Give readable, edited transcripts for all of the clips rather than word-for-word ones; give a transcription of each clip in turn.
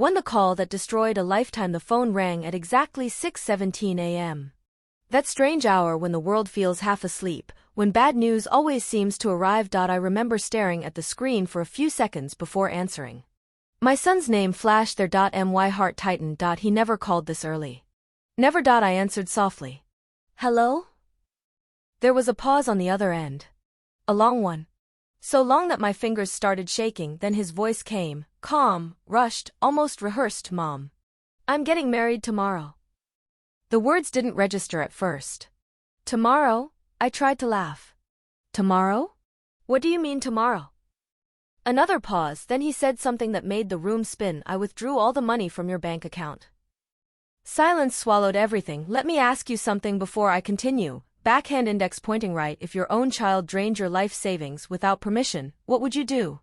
Won the call that destroyed a lifetime. The phone rang at exactly 6:17 a.m. That strange hour when the world feels half asleep, when bad news always seems to arrive. I remember staring at the screen for a few seconds before answering. My son's name flashed there. My heart tightened. He never called this early. Never. I answered softly. Hello? There was a pause on the other end. A long one. So long that my fingers started shaking. Then his voice came, calm, rushed, almost rehearsed. Mom. I'm getting married tomorrow. The words didn't register at first. Tomorrow? I tried to laugh. Tomorrow? What do you mean tomorrow? Another pause, then he said something that made the room spin. I withdrew all the money from your bank account. Silence swallowed everything. Let me ask you something before I continue. Backhand index pointing right. If your own child drained your life savings without permission, what would you do?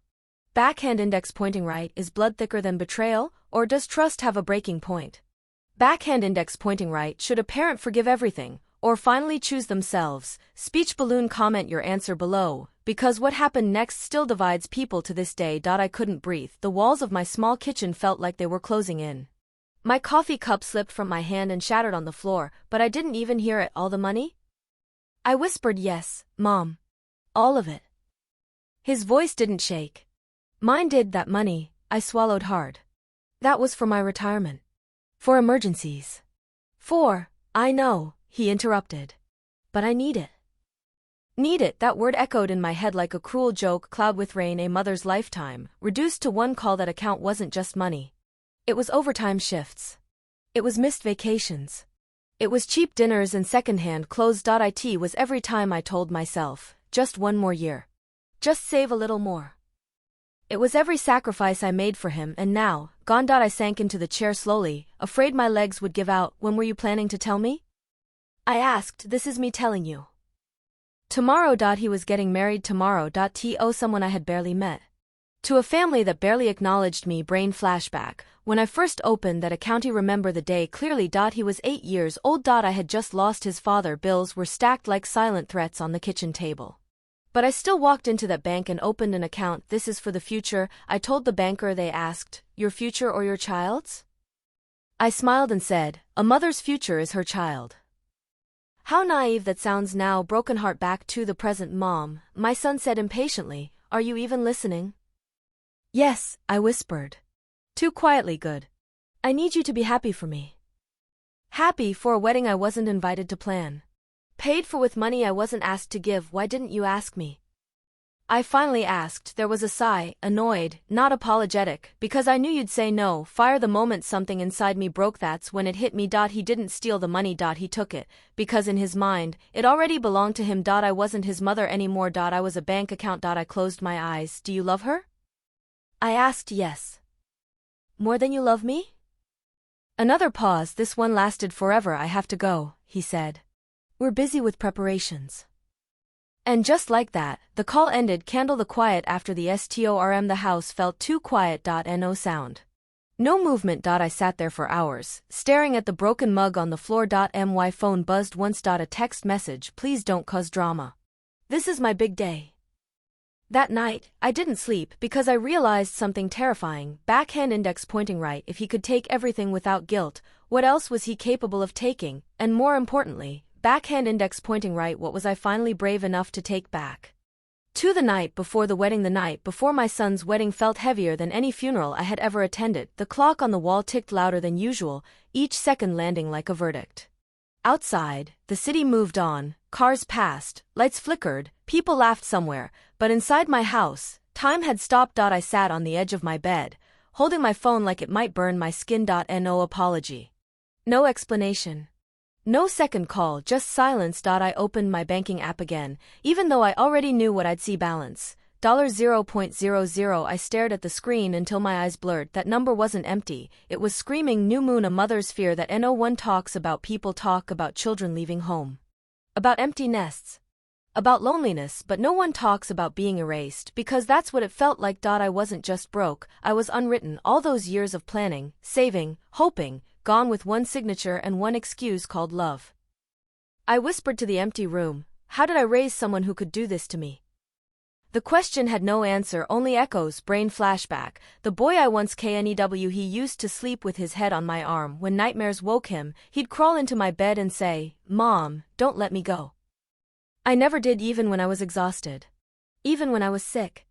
Backhand index pointing right. Is blood thicker than betrayal, or does trust have a breaking point? Backhand index pointing right. Should a parent forgive everything, or finally choose themselves? Speech balloon. Comment your answer below, because what happened next still divides people to this day. I couldn't breathe. The walls of my small kitchen felt like they were closing in. My coffee cup slipped from my hand and shattered on the floor, but I didn't even hear it. All the money? I whispered. Yes, Mom. All of it. His voice didn't shake. Mine did. That money, I swallowed hard. That was for my retirement. For emergencies. I know, he interrupted. But I need it. Need it. That word echoed in my head like a cruel joke. Cloud with rain. A mother's lifetime, reduced to one call. That account wasn't just money. It was overtime shifts. It was missed vacations. It was cheap dinners and secondhand clothes. It was every time I told myself, just one more year. Just save a little more. It was every sacrifice I made for him, and now, gone. I sank into the chair slowly, afraid my legs would give out. When were you planning to tell me? I asked. This is me telling you. Tomorrow. He was getting married tomorrow. To someone I had barely met. To a family that barely acknowledged me. Brain flashback. When I first opened that account, I remember the day clearly. He was 8 years old. I had just lost his father. Bills were stacked like silent threats on the kitchen table. But I still walked into that bank and opened an account. This is for the future, I told the banker. They asked, your future or your child's? I smiled and said, a mother's future is her child. How naive that sounds now. Broken heart. Back to the present. Mom, my son said impatiently, are you even listening? Yes, I whispered. Too quietly. Good. I need you to be happy for me. Happy for a wedding I wasn't invited to plan. Paid for with money I wasn't asked to give. Why didn't you ask me? I finally asked. There was a sigh, annoyed, not apologetic, because I knew you'd say no. Fire. The moment something inside me broke, that's when it hit me. He didn't steal the money. He took it, because in his mind, it already belonged to him. I wasn't his mother anymore. I was a bank account. I closed my eyes. Do you love her? I asked. Yes. More than you love me? Another pause. This one lasted forever. I have to go, he said. We're busy with preparations. And just like that, the call ended. Candle. The quiet after the storm. The house felt too quiet. No sound. No movement. I sat there for hours, staring at the broken mug on the floor. My phone buzzed once. A text message. Please don't cause drama. This is my big day. That night, I didn't sleep because I realized something terrifying. Backhand index pointing right. If he could take everything without guilt, what else was he capable of taking? And more importantly, backhand index pointing right, what was I finally brave enough to take back? To the night before the wedding. The night before my son's wedding felt heavier than any funeral I had ever attended. The clock on the wall ticked louder than usual, each second landing like a verdict. Outside, the city moved on, cars passed, lights flickered, people laughed somewhere, but inside my house, time had stopped. I sat on the edge of my bed, holding my phone like it might burn my skin. No apology. No explanation. No second call, just silence. I opened my banking app again, even though I already knew what I'd see. Balance. $0.00. I stared at the screen until my eyes blurred. That number wasn't empty, it was screaming new moon. A mother's fear that no one talks about. People talk about children leaving home. About empty nests. About loneliness, but no one talks about being erased, because that's what it felt like. I wasn't just broke, I was unwritten. All those years of planning, saving, hoping, gone with one signature and one excuse called love. I whispered to the empty room, how did I raise someone who could do this to me? The question had no answer, only echoes, brain flashback. The boy I once knew, he used to sleep with his head on my arm. When nightmares woke him, he'd crawl into my bed and say, "Mom, don't let me go." I never did, even when I was exhausted. Even when I was sick.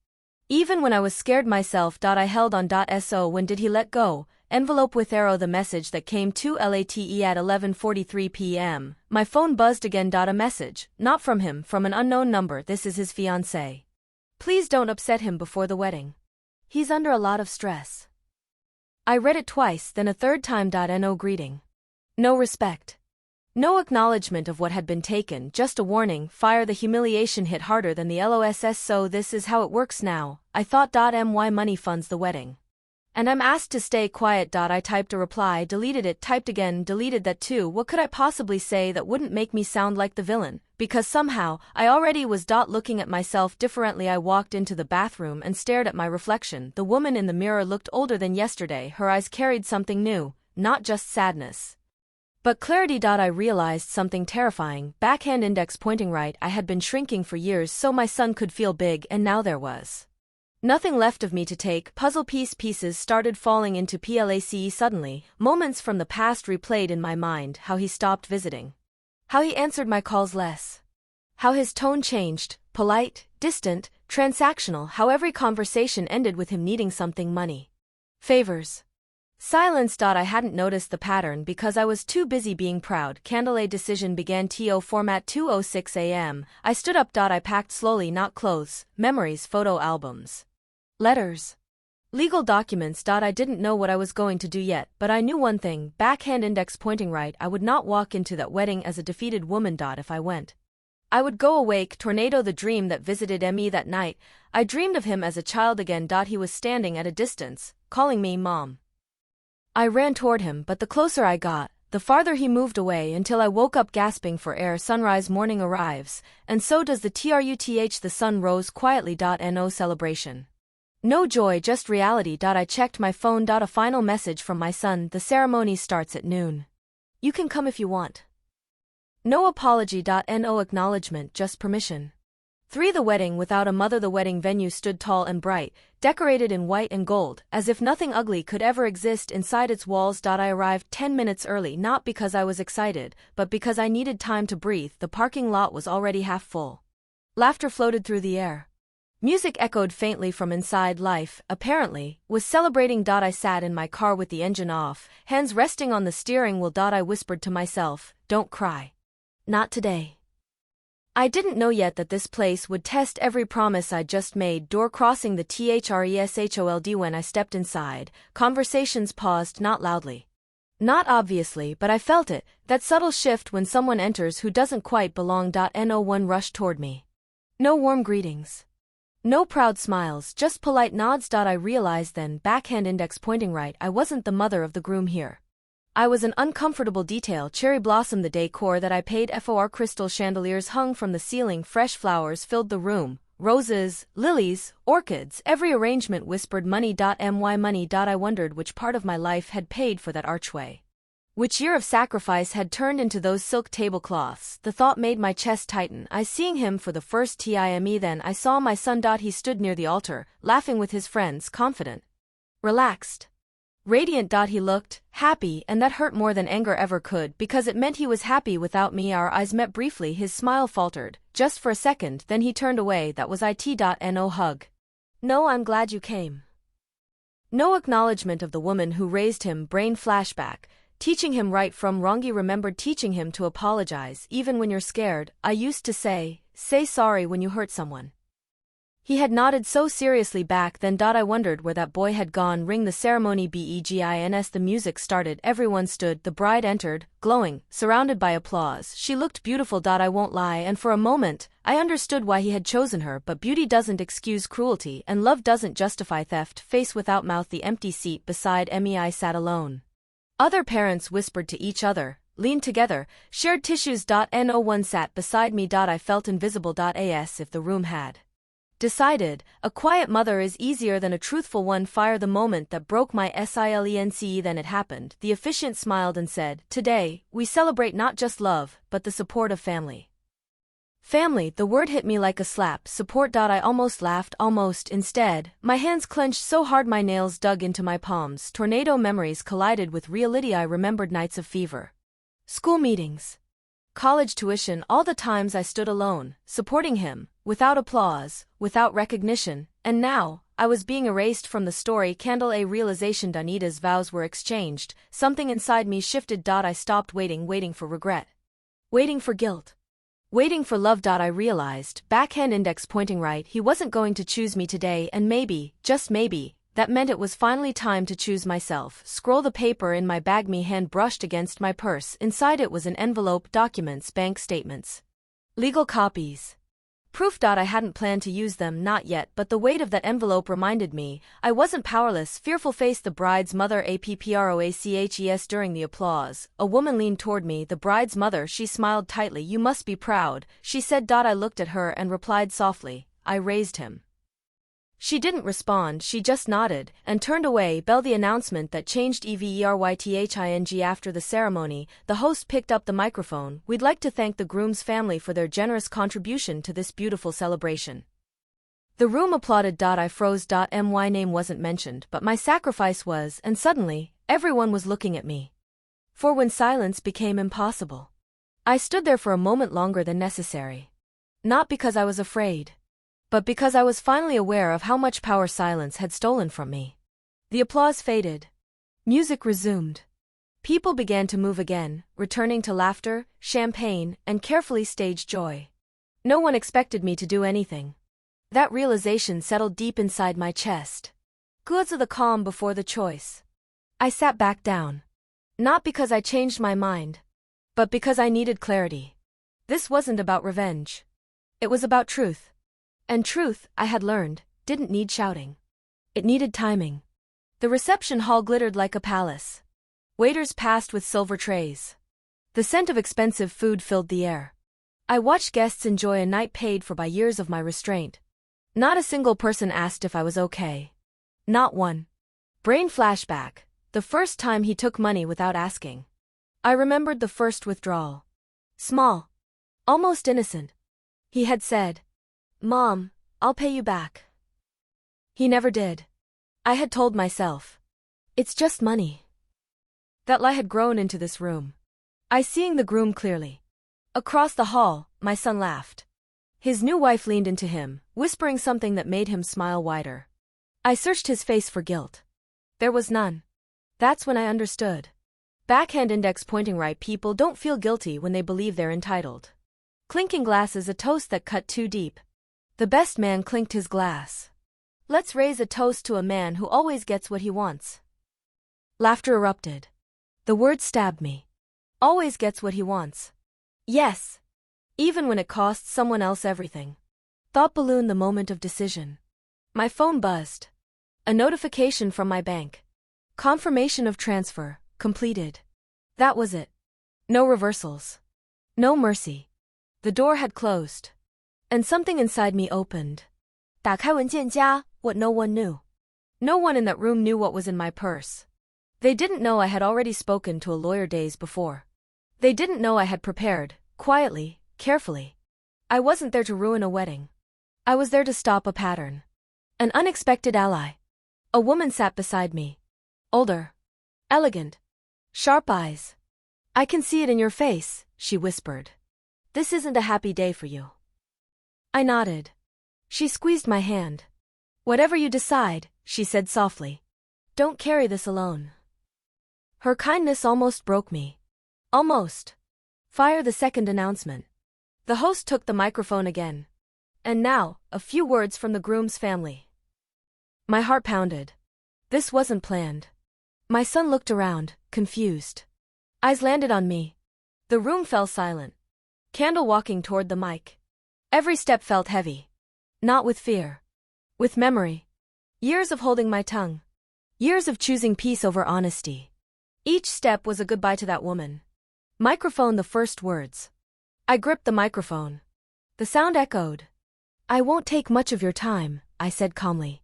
Even when I was scared myself. I held on. So when did he let go? Envelope with arrow. The message that came too late at 11:43 p.m. My phone buzzed again. A message, not from him, from an unknown number. This is his fiancée. Please don't upset him before the wedding. He's under a lot of stress. I read it twice, then a third time. No greeting. No respect. No acknowledgement of what had been taken, just a warning. Fire. The humiliation hit harder than the LOSS. So this is how it works now, I thought. My money funds the wedding. And I'm asked to stay quiet. I typed a reply, deleted it, typed again, deleted that too. What could I possibly say that wouldn't make me sound like the villain? Because somehow, I already was. Looking at myself differently. I walked into the bathroom and stared at my reflection. The woman in the mirror looked older than yesterday. Her eyes carried something new, not just sadness, but clarity. I realized something terrifying. Backhand index pointing right. I had been shrinking for years so my son could feel big, and now there was nothing left of me to take. Puzzle pieces started falling into place. Suddenly, moments from the past replayed in my mind. How he stopped visiting. How he answered my calls less. How his tone changed, polite, distant, transactional. How every conversation ended with him needing something, money, favors, silence. I hadn't noticed the pattern because I was too busy being proud. Candlelight decision began. TO format 2:06 a.m. I stood up. I packed slowly, not clothes, memories, photo albums, letters, legal documents. I didn't know what I was going to do yet, but I knew one thing, backhand index pointing right. I would not walk into that wedding as a defeated woman. If I went, I would go awake. Tornado. The dream that visited me that night. I dreamed of him as a child again. He was standing at a distance, calling me Mom. I ran toward him, but the closer I got, the farther he moved away, until I woke up gasping for air. Sunrise. Morning arrives, and so does the truth. The sun rose quietly. No celebration. No joy, just reality. I checked my phone. A final message from my son. The ceremony starts at noon. You can come if you want. No apology. No acknowledgement, just permission. 3. The wedding without a mother. The wedding venue stood tall and bright, decorated in white and gold, as if nothing ugly could ever exist inside its walls. I arrived 10 minutes early, not because I was excited, but because I needed time to breathe. The parking lot was already half full. Laughter floated through the air. Music echoed faintly from inside. Life, apparently, was celebrating. I sat in my car with the engine off, hands resting on the steering wheel. I whispered to myself, don't cry. Not today. I didn't know yet that this place would test every promise I'd just made. Door crossing the threshold. When I stepped inside, conversations paused, not loudly, not obviously, but I felt it, that subtle shift when someone enters who doesn't quite belong. No one rushed toward me. No warm greetings. No proud smiles, just polite nods. I realized then, backhand index pointing right, I wasn't the mother of the groom here. I was an uncomfortable detail. Cherry blossom. The decor that I paid for. Crystal chandeliers hung from the ceiling. Fresh flowers filled the room. Roses, lilies, orchids. Every arrangement whispered money. My money. I wondered which part of my life had paid for that archway. Which year of sacrifice had turned into those silk tablecloths. The thought made my chest tighten. I seeing him for the first time. Then I saw my son. He stood near the altar, laughing with his friends, confident, relaxed, radiant. He looked happy, and that hurt more than anger ever could, because it meant he was happy without me. Our eyes met briefly. His smile faltered, just for a second, then he turned away. That was it. No hug. No I'm glad you came. No acknowledgement of the woman who raised him. Brain flashback, teaching him right from wrong. He remembered teaching him to apologize, even when you're scared. I used to say sorry when you hurt someone. He had nodded so seriously back then. I wondered where that boy had gone. Ring the ceremony begins. The music started. Everyone stood. The bride entered, glowing, surrounded by applause. She looked beautiful. I won't lie, and for a moment, I understood why he had chosen her. But beauty doesn't excuse cruelty, and love doesn't justify theft. Face without mouth. The empty seat beside me. I sat alone. Other parents whispered to each other, leaned together, shared tissues. No one sat beside me. I felt invisible. As if the room had decided, a quiet mother is easier than a truthful one. Fire. The moment that broke my silence. Then it happened. The officiant smiled and said, today, we celebrate not just love, but the support of family. Family, the word hit me like a slap. Support. I almost laughed, almost. Instead, my hands clenched so hard my nails dug into my palms. Tornado memories collided with reality. I remembered nights of fever. School meetings. College tuition, all the times I stood alone, supporting him, without applause, without recognition, and now, I was being erased from the story. Candle. A realization. Danita's vows were exchanged. Something inside me shifted. I stopped waiting for regret. Waiting for guilt. Waiting for love. I realized, backhand index pointing right, he wasn't going to choose me today, and maybe, just maybe, that meant it was finally time to choose myself. Scroll. The paper in my bag. My hand brushed against my purse. Inside it was an envelope, documents, bank statements. Legal copies. Proof. I hadn't planned to use them, not yet, but the weight of that envelope reminded me, I wasn't powerless. Fearful face. The bride's mother. Approaches. During the applause, a woman leaned toward me. The bride's mother. She smiled tightly. You must be proud, she said. I looked at her and replied softly, I raised him. She didn't respond, she just nodded, and turned away. Bell. The announcement that changed everything. After the ceremony, the host picked up the microphone. We'd like to thank the groom's family for their generous contribution to this beautiful celebration. The room applauded. I froze. My name wasn't mentioned, but my sacrifice was, and suddenly, everyone was looking at me. For when silence became impossible, I stood there for a moment longer than necessary. Not because I was afraid, but because I was finally aware of how much power silence had stolen from me. The applause faded. Music resumed. People began to move again, returning to laughter, champagne, and carefully staged joy. No one expected me to do anything. That realization settled deep inside my chest. Goods of the calm before the choice. I sat back down. Not because I changed my mind, but because I needed clarity. This wasn't about revenge. It was about truth. And truth, I had learned, didn't need shouting. It needed timing. The reception hall glittered like a palace. Waiters passed with silver trays. The scent of expensive food filled the air. I watched guests enjoy a night paid for by years of my restraint. Not a single person asked if I was okay. Not one. Brain flashback, the first time he took money without asking. I remembered the first withdrawal. Small. Almost innocent. He had said, Mom, I'll pay you back. He never did. I had told myself, it's just money. That lie had grown into this room. I seeing the groom clearly. Across the hall, my son laughed. His new wife leaned into him, whispering something that made him smile wider. I searched his face for guilt. There was none. That's when I understood. Backhand index pointing right. People don't feel guilty when they believe they're entitled. Clinking glasses, a toast that cut too deep. The best man clinked his glass. Let's raise a toast to a man who always gets what he wants. Laughter erupted. The word stabbed me. Always gets what he wants. Yes. Even when it costs someone else everything. Thought balloon. The moment of decision. My phone buzzed. A notification from my bank. Confirmation of transfer, completed. That was it. No reversals. No mercy. The door had closed. And something inside me opened. 打开文件夹, what no one knew. No one in that room knew what was in my purse. They didn't know I had already spoken to a lawyer days before. They didn't know I had prepared, quietly, carefully. I wasn't there to ruin a wedding. I was there to stop a pattern. An unexpected ally. A woman sat beside me. Older. Elegant. Sharp eyes. I can see it in your face, she whispered. This isn't a happy day for you. I nodded. She squeezed my hand. Whatever you decide, she said softly. Don't carry this alone. Her kindness almost broke me. Almost. Fire. The second announcement. The host took the microphone again. And now, a few words from the groom's family. My heart pounded. This wasn't planned. My son looked around, confused. Eyes landed on me. The room fell silent. Candle walking toward the mic. Every step felt heavy. Not with fear. With memory. Years of holding my tongue. Years of choosing peace over honesty. Each step was a goodbye to that woman. Microphone. The first words. I gripped the microphone. The sound echoed. I won't take much of your time, I said calmly.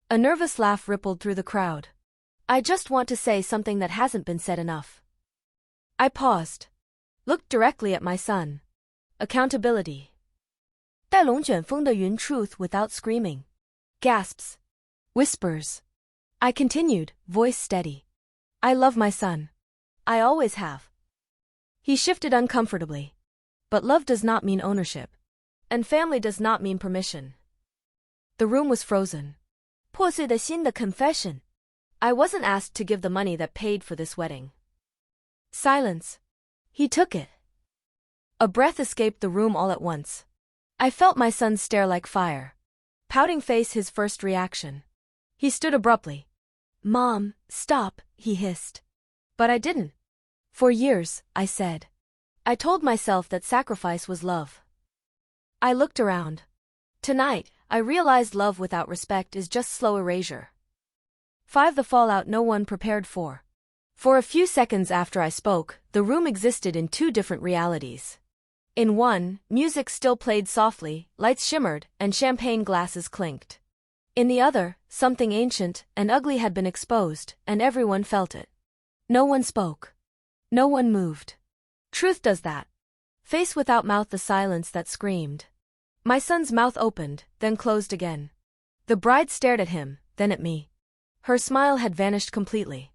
A nervous laugh rippled through the crowd. I just want to say something that hasn't been said enough. I paused. Looked directly at my son. Accountability. 带龙卷风的云 truth without screaming. Gasps. Whispers. I continued, voice steady. I love my son. I always have. He shifted uncomfortably. But love does not mean ownership. And family does not mean permission. The room was frozen. 破碎的心的 confession. I wasn't asked to give the money that paid for this wedding. Silence. He took it. A breath escaped the room all at once. I felt my son stare like fire. Pouting face his first reaction. He stood abruptly. Mom, stop, he hissed. But I didn't. For years, I said. I told myself that sacrifice was love. I looked around. Tonight, I realized love without respect is just slow erasure. 5. The fallout no one prepared for. For a few seconds after I spoke, the room existed in two different realities. In one, music still played softly, lights shimmered, and champagne glasses clinked. In the other, something ancient and ugly had been exposed, and everyone felt it. No one spoke. No one moved. Truth does that. Face without mouth, the silence that screamed. My son's mouth opened, then closed again. The bride stared at him, then at me. Her smile had vanished completely.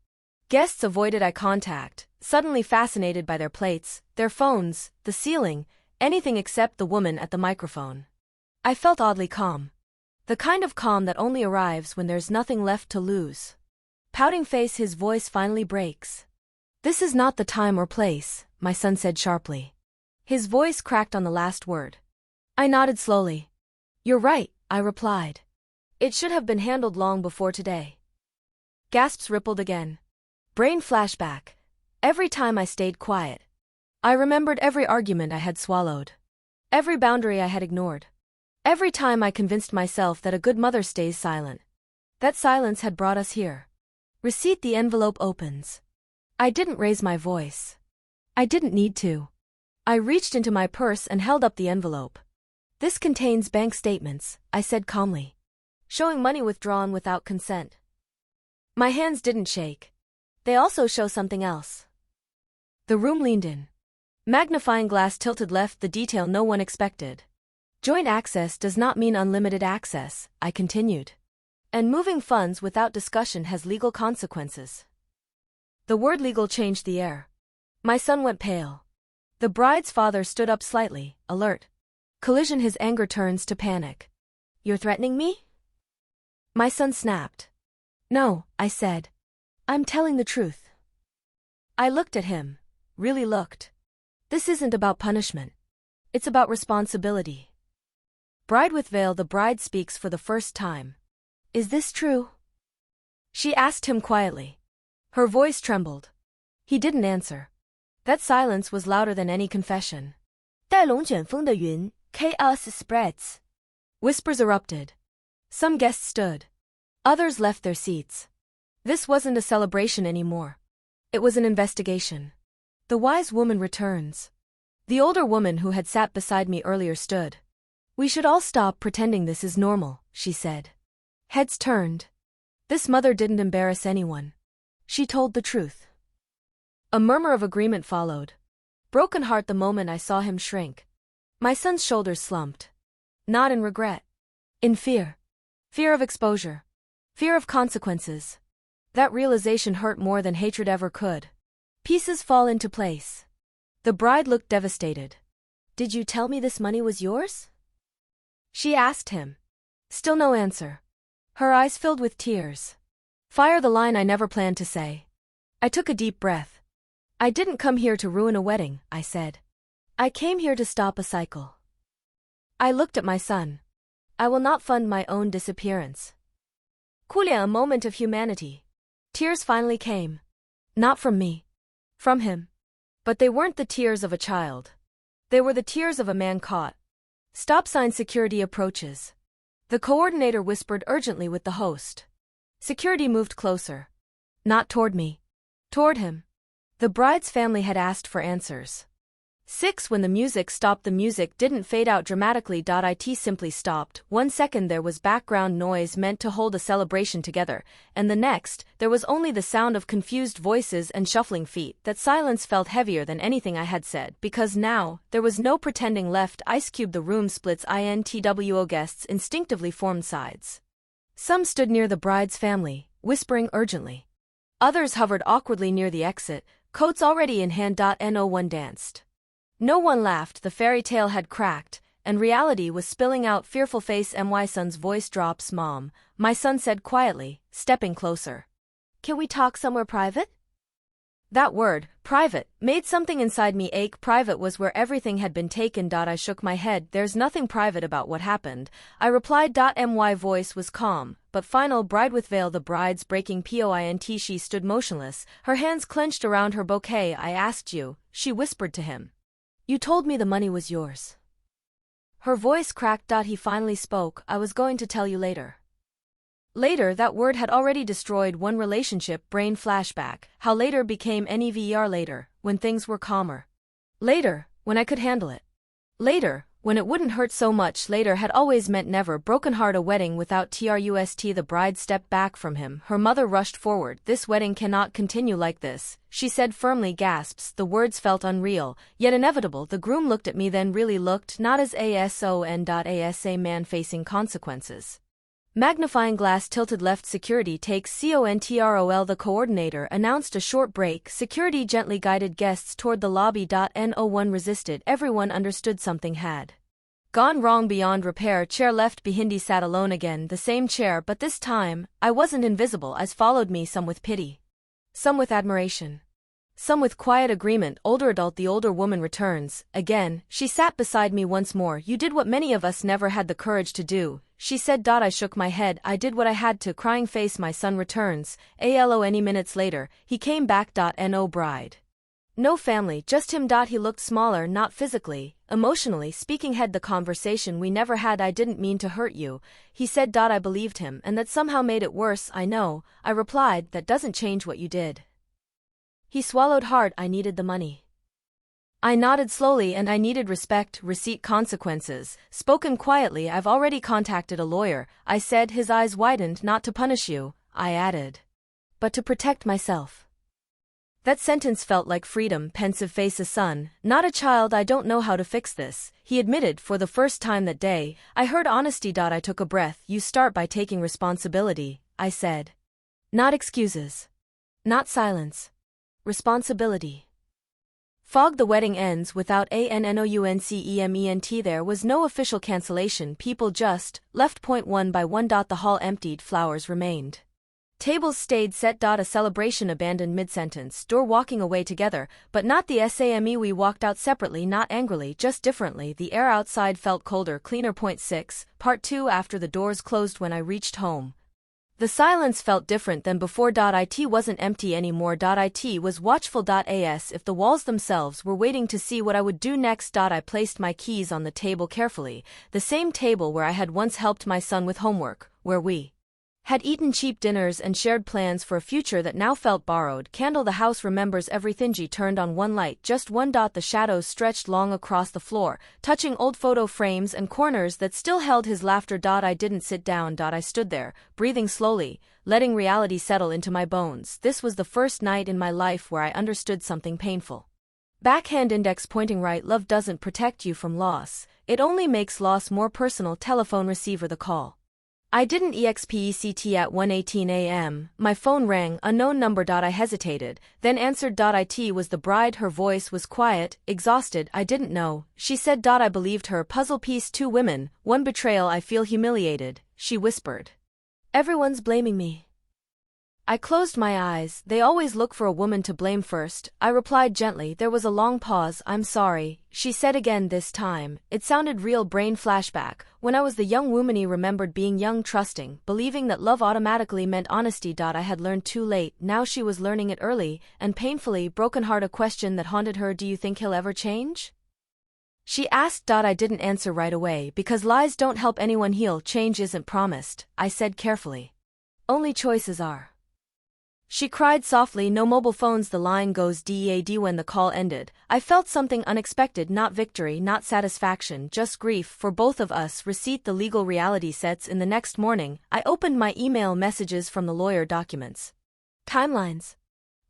Guests avoided eye contact, suddenly fascinated by their plates, their phones, the ceiling, anything except the woman at the microphone. I felt oddly calm. The kind of calm that only arrives when there's nothing left to lose. Pouting face, his voice finally breaks. This is not the time or place, my son said sharply. His voice cracked on the last word. I nodded slowly. You're right, I replied. It should have been handled long before today. Gasps rippled again. Brain flashback. Every time I stayed quiet. I remembered every argument I had swallowed. Every boundary I had ignored. Every time I convinced myself that a good mother stays silent. That silence had brought us here. Receipt. The envelope opens. I didn't raise my voice. I didn't need to. I reached into my purse and held up the envelope. This contains bank statements, I said calmly. Showing money withdrawn without consent. My hands didn't shake. They also show something else. The room leaned in. Magnifying glass tilted left the detail no one expected. Joint access does not mean unlimited access, I continued. And moving funds without discussion has legal consequences. The word legal changed the air. My son went pale. The bride's father stood up slightly, alert. Collision. His anger turns to panic. You're threatening me? My son snapped. No, I said. I'm telling the truth. I looked at him. Really looked. This isn't about punishment. It's about responsibility. Bride with veil. The bride speaks for the first time. Is this true? She asked him quietly. Her voice trembled. He didn't answer. That silence was louder than any confession. 带龙卷风的云, chaos spreads. Whispers erupted. Some guests stood. Others left their seats. This wasn't a celebration anymore. It was an investigation. The wise woman returns. The older woman who had sat beside me earlier stood. We should all stop pretending this is normal, she said. Heads turned. This mother didn't embarrass anyone. She told the truth. A murmur of agreement followed. Broken heart the moment I saw him shrink. My son's shoulders slumped. Not in regret. In fear. Fear of exposure. Fear of consequences. That realization hurt more than hatred ever could. Pieces fall into place. The bride looked devastated. Did you tell me this money was yours? She asked him. Still no answer. Her eyes filled with tears. Fire. The line I never planned to say. I took a deep breath. I didn't come here to ruin a wedding, I said. I came here to stop a cycle. I looked at my son. I will not fund my own disappearance. Kulia. A moment of humanity. Tears finally came. Not from me. From him. But they weren't the tears of a child. They were the tears of a man caught. Stop sign. Security approaches. The coordinator whispered urgently with the host. Security moved closer. Not toward me. Toward him. The bride's family had asked for answers. 6. When the music stopped, the music didn't fade out dramatically. It simply stopped. 1 second there was background noise meant to hold a celebration together, and the next, there was only the sound of confused voices and shuffling feet. That silence felt heavier than anything I had said, because now, there was no pretending left. Ice Cube. The room splits. INTWO guests instinctively formed sides. Some stood near the bride's family, whispering urgently. Others hovered awkwardly near the exit, coats already in hand. No one danced. No one laughed. The fairy tale had cracked, and reality was spilling out. Fearful face. My son's voice drops. Mom, my son said quietly, stepping closer. Can we talk somewhere private? That word, private, made something inside me ache. Private was where everything had been taken. I shook my head. There's nothing private about what happened, I replied. My voice was calm, but final. Bride with veil. The bride's breaking point. She stood motionless, her hands clenched around her bouquet. I asked you, she whispered to him. You told me the money was yours. Her voice cracked. He finally spoke. I was going to tell you later. Later. That word had already destroyed one relationship. Brain flashback. How later became never later, when things were calmer. Later, when I could handle it. Later, when it wouldn't hurt so much. Later had always meant never. Broken heart. A wedding without trust. The bride stepped back from him. Her mother rushed forward. This wedding cannot continue like this, she said firmly. Gasps. The words felt unreal, yet inevitable. The groom looked at me, then really looked, not as as a man facing consequences. Magnifying glass tilted left. Security takes control. The coordinator announced a short break. Security gently guided guests toward the lobby. No one resisted. Everyone understood something had gone wrong beyond repair. Chair left behind. He sat alone again. The same chair, but this time, I wasn't invisible. Eyes followed me, some with pity, some with admiration, some with quiet agreement. Older adult. The older woman returns. Again, she sat beside me once more. You did what many of us never had the courage to do, she said. I shook my head. I did what I had to. Crying face. My son returns. Any minutes later, he came back. No bride. No family, just him. He looked smaller, not physically, emotionally speaking. Had the conversation we never had. I didn't mean to hurt you, he said. I believed him, and that somehow made it worse. I know, I replied. That doesn't change what you did. He swallowed hard. I needed the money. I nodded slowly. And I needed respect, receipt, consequences. Spoken quietly. I've already contacted a lawyer, I said. His eyes widened. Not to punish you, I added, but to protect myself. That sentence felt like freedom. Pensive face. A son, not a child. I don't know how to fix this, he admitted for the first time that day. I heard honesty. I took a breath. You start by taking responsibility, I said. Not excuses. Not silence. Responsibility. Fog. The wedding ends without announcement. There was no official cancellation. People just left. One by one. The hall emptied. Flowers remained. Tables stayed set. A celebration abandoned mid-sentence. Door. Walking away together, but not the same. We walked out separately, not angrily, just differently. The air outside felt colder, cleaner. Point 6, Part 2. After the doors closed. When I reached home, the silence felt different than before. It wasn't empty anymore. It was watchful. As if the walls themselves were waiting to see what I would do next. I placed my keys on the table carefully, the same table where I had once helped my son with homework, where we had eaten cheap dinners and shared plans for a future that now felt borrowed. Candle. The house remembers everything. She turned on one light, just one. The shadows stretched long across the floor, touching old photo frames and corners that still held his laughter. I didn't sit down. I stood there, breathing slowly, letting reality settle into my bones. This was the first night in my life where I understood something painful. Backhand index pointing right. Love doesn't protect you from loss, it only makes loss more personal. Telephone receiver. The call. I didn't expect at 1:18 a.m. My phone rang, unknown number. I hesitated, then answered. It was the bride. Her voice was quiet, exhausted. I didn't know, she said. I believed her. Puzzle piece. 2 women, 1 betrayal. I feel humiliated, she whispered. Everyone's blaming me. I closed my eyes. They always look for a woman to blame first, I replied gently. There was a long pause. I'm sorry, she said again. This time, it sounded real. Brain flashback. When I was the young woman, he remembered being young, trusting, believing that love automatically meant honesty. I had learned too late. Now she was learning it early, and painfully. Broken heart. A question that haunted her. Do you think he'll ever change? She asked. I didn't answer right away, because lies don't help anyone heal. Change isn't promised, I said carefully. Only choices are. She cried softly, no mobile phones. The line goes dead. When the call ended, I felt something unexpected, not victory, not satisfaction, just grief for both of us. Receipt. The legal reality sets in. The next morning, I opened my email messages from the lawyer documents. Timelines.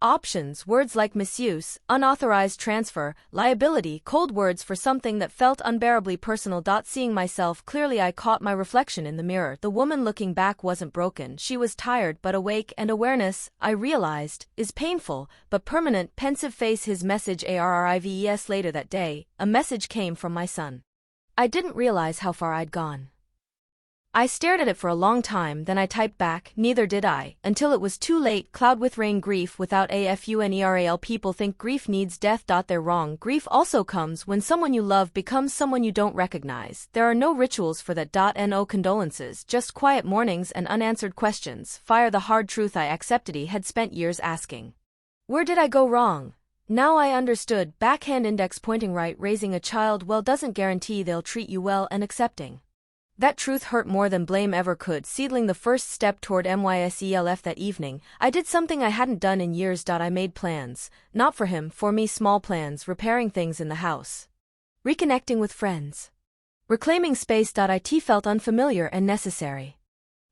Options, words like misuse, unauthorized transfer, liability, cold words for something that felt unbearably personal. Seeing myself clearly, I caught my reflection in the mirror. The woman looking back wasn't broken, she was tired but awake, and awareness, I realized, is painful, but permanent. Pensive face. His message arrives. Later that day, a message came from my son. I didn't realize how far I'd gone. I stared at it for a long time, then I typed back, neither did I, until it was too late. Cloud with rain. Grief without a funeral. People think grief needs death. They're wrong. Grief also comes when someone you love becomes someone you don't recognize. There are no rituals for that. No condolences, just quiet mornings and unanswered questions. Fire. The hard truth I accepted. He had spent years asking. Where did I go wrong? Now I understood. Backhand index pointing right. Raising a child well doesn't guarantee they'll treat you well, and accepting that truth hurt more than blame ever could. Seedling. The first step toward myself. That evening, I did something I hadn't done in years. I made plans. Not for him, for me. Small plans. Repairing things in the house. Reconnecting with friends. Reclaiming space. It felt unfamiliar and necessary.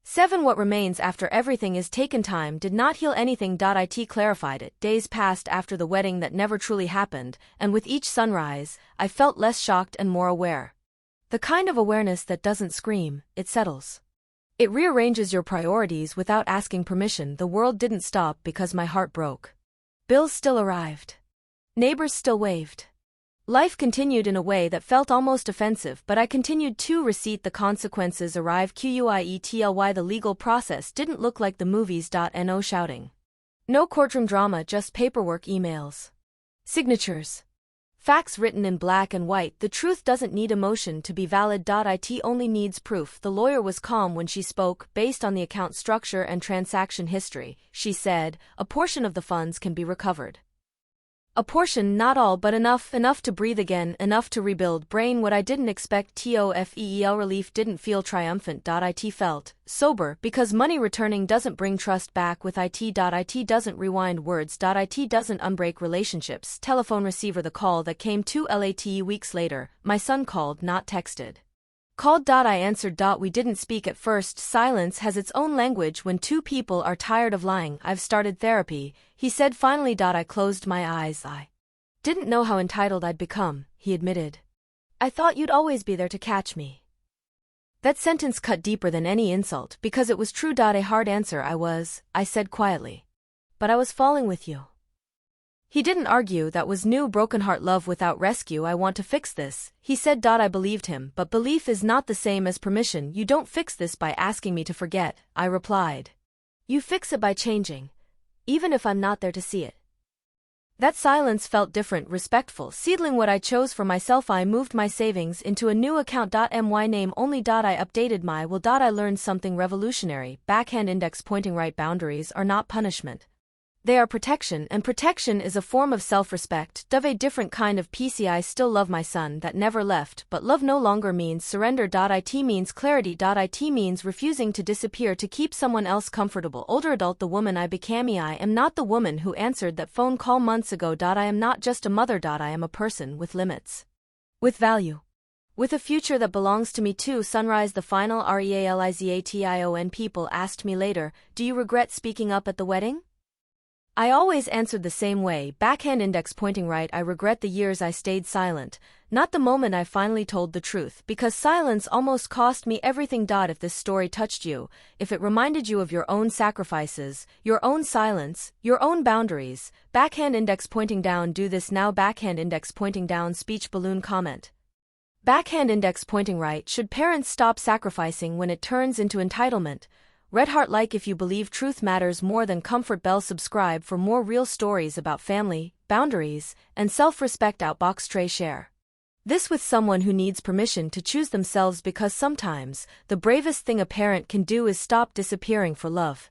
7. What remains after everything is taken. Time did not heal anything. It clarified it. Days passed after the wedding that never truly happened, and with each sunrise, I felt less shocked and more aware. The kind of awareness that doesn't scream, it settles. It rearranges your priorities without asking permission. The world didn't stop because my heart broke. Bills still arrived. Neighbors still waved. Life continued in a way that felt almost offensive, but I continued to. Receipt. The consequences arrive. Quietly. The legal process didn't look like the movies. No shouting. No courtroom drama, just paperwork, emails. Signatures. Facts written in black and white. The truth doesn't need emotion to be valid. It only needs proof. The lawyer was calm when she spoke. Based on the account structure and transaction history, she said, a portion of the funds can be recovered. A portion, not all, but enough to breathe again, enough to rebuild. Brain. What I didn't expect. TOFEEL. Relief didn't feel triumphant. It felt sober, because money returning doesn't bring trust back with it. It doesn't rewind words. It doesn't unbreak relationships. Telephone receiver. The call that came 2 late weeks later. My son called, not texted. Called. I answered. We didn't speak at first. Silence has its own language when two people are tired of lying. I've started therapy, he said finally. I closed my eyes. I didn't know how entitled I'd become, he admitted. I thought you'd always be there to catch me. That sentence cut deeper than any insult, because it was true. A hard answer. I said quietly. But I was falling with you. He didn't argue. That was new. Broken heart. Love without rescue. I want to fix this, he said. I believed him, but belief is not the same as permission. You don't fix this by asking me to forget, I replied. You fix it by changing, even if I'm not there to see it. That silence felt different, respectful. Seedling. What I chose for myself. I moved my savings into a new account. My name only. I updated my will. I learned something revolutionary. Backhand index pointing right. Boundaries are not punishment. They are protection, and protection is a form of self-respect. A different kind of peace. I still love my son. That never left, but love no longer means surrender. It means clarity. It means refusing to disappear to keep someone else comfortable. Older adult. The woman I became. I am not the woman who answered that phone call months ago. I am not just a mother. I am a person with limits. With value. With a future that belongs to me too. Sunrise. The final realization. People asked me later, do you regret speaking up at the wedding? I always answered the same way. Backhand index pointing right. I regret the years I stayed silent, not the moment I finally told the truth, because silence almost cost me everything. If this story touched you, if it reminded you of your own sacrifices, your own silence, your own boundaries, backhand index pointing down. Do this now. Backhand index pointing down. Speech balloon comment. Backhand index pointing right. Should parents stop sacrificing when it turns into entitlement? Red heart. Like if you believe truth matters more than comfort. Bell. Subscribe for more real stories about family, boundaries, and self-respect. Outbox tray. Share this with someone who needs permission to choose themselves, because sometimes the bravest thing a parent can do is stop disappearing for love.